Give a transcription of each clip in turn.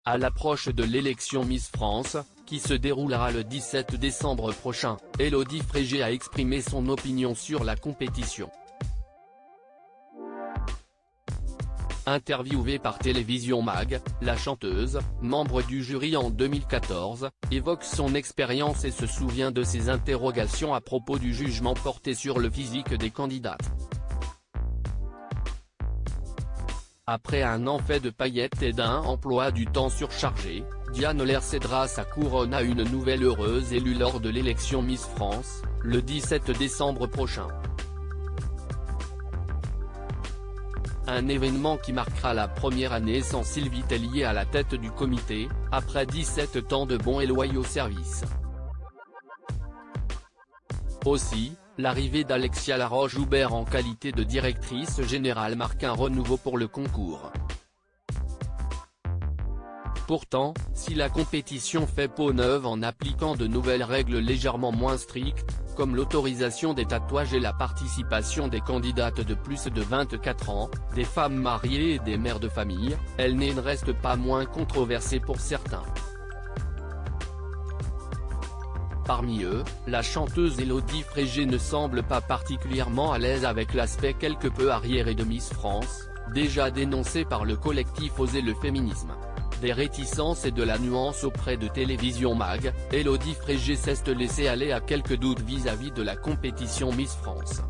À l'approche de l'élection Miss France, qui se déroulera le 17 décembre prochain, Élodie Frégé a exprimé son opinion sur la compétition. Interviewée par Télévision Mag, la chanteuse, membre du jury en 2014, évoque son expérience et se souvient de ses interrogations à propos du jugement porté sur le physique des candidates. Après un an fait de paillettes et d'un emploi du temps surchargé, Diane Lair cédera sa couronne à une nouvelle heureuse élue lors de l'élection Miss France, le 17 décembre prochain. Un événement qui marquera la première année sans Sylvie Tellier à la tête du comité, après 17 ans de bons et loyaux services. Aussi, l'arrivée d'Alexia Laroche-Joubert en qualité de directrice générale marque un renouveau pour le concours. Pourtant, si la compétition fait peau neuve en appliquant de nouvelles règles légèrement moins strictes, comme l'autorisation des tatouages et la participation des candidates de plus de 24 ans, des femmes mariées et des mères de famille, elle ne reste pas moins controversée pour certains. Parmi eux, la chanteuse Élodie Frégé ne semble pas particulièrement à l'aise avec l'aspect quelque peu arriéré de Miss France, déjà dénoncé par le collectif Oser le féminisme. Des réticences et de la nuance auprès de Télévision Mag, Élodie Frégé s'est laissée aller à quelques doutes vis-à-vis de la compétition Miss France.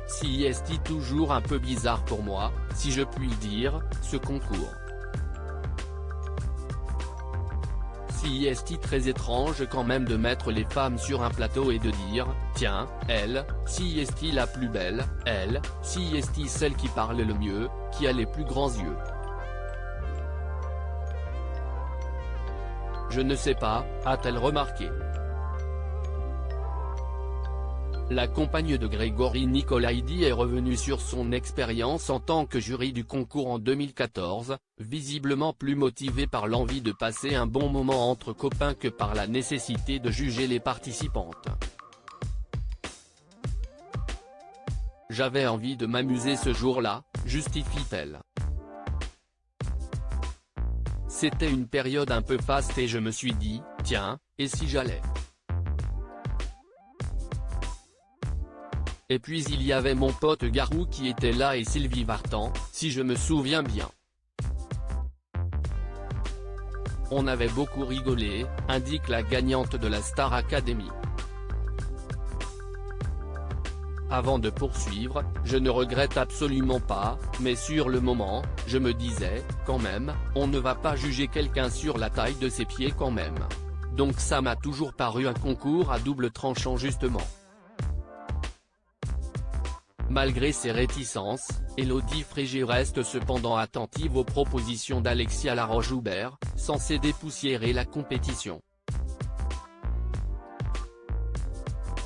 Si est toujours un peu bizarre pour moi, si je puis dire, ce concours. Si est très étrange quand même de mettre les femmes sur un plateau et de dire, tiens, elle, si est la plus belle, elle, si est celle qui parle le mieux, qui a les plus grands yeux. Je ne sais pas, a-t-elle remarqué. La compagne de Grégory Nicolaïdi est revenue sur son expérience en tant que jury du concours en 2014, visiblement plus motivée par l'envie de passer un bon moment entre copains que par la nécessité de juger les participantes. J'avais envie de m'amuser ce jour-là, justifie-t-elle. C'était une période un peu faste et je me suis dit, tiens, et si j'allais ? Et puis il y avait mon pote Garou qui était là et Sylvie Vartan, si je me souviens bien. On avait beaucoup rigolé, indique la gagnante de la Star Academy. Avant de poursuivre, je ne regrette absolument pas, mais sur le moment, je me disais, quand même, on ne va pas juger quelqu'un sur la taille de ses pieds quand même. Donc ça m'a toujours paru un concours à double tranchant justement. Malgré ses réticences, Élodie Frégé reste cependant attentive aux propositions d'Alexia Laroche-Joubert, censée dépoussiérer la compétition.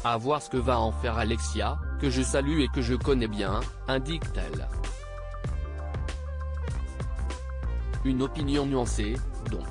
À voir ce que va en faire Alexia, que je salue et que je connais bien, indique-t-elle. Une opinion nuancée, donc.